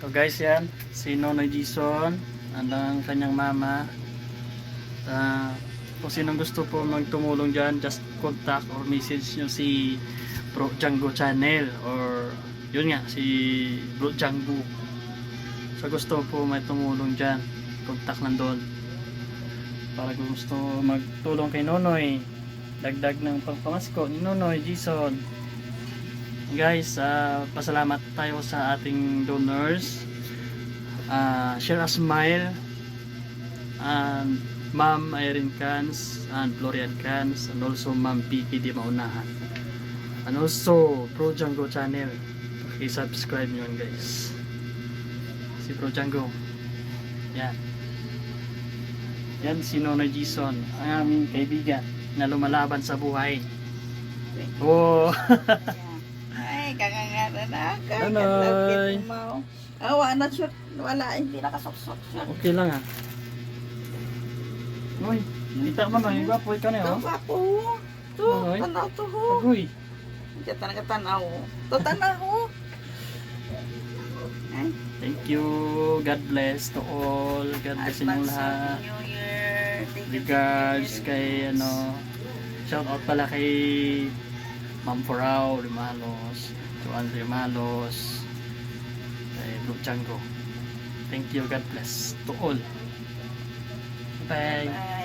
So guys, yan si Nonoy Jason, ang kanyang mama. Kung sinong gusto po magtumulong dyan, just contact or message nyo si Bro Django channel, or yun nga, si Bro Django. So gusto po may tumulong dyan, contact nandun. Para kung gusto magtulong kay Nonoy, dagdag ng pangpamasko ni Nonoy Jason. Guys, pasalamat tayo sa ating donors. Share a Smile and Ma'am Irene Cans and Florian Cans, and also Ma'am PPD Maunahan, and also Pro Django channel. I-subscribe nyo yun guys, si Pro Django. Yan si Nonoy Jason, ang aming kaibigan na lumalaban sa buhay. Oh. Ay, kagangara na ka. Nonoy. Awa na shoot. Wala, hindi nakasuksok siya. Okay lang ah. Noy, kita mo na, gwapo ka na Ito oh. ako. Ito, Nonoy. tanaw to ho. Agoy. Hindi talaga tanaw. Ito tanaw ho. Ay, Thank you. God bless to all. God bless inyong advance lahat. New Year. Thank you, Regards thank you, kay thank you. shout out pala kay Ma'am Forao Rimalos, Joan Rimalos, kay Bro Django. Thank you. God bless to all. Bye. Bye.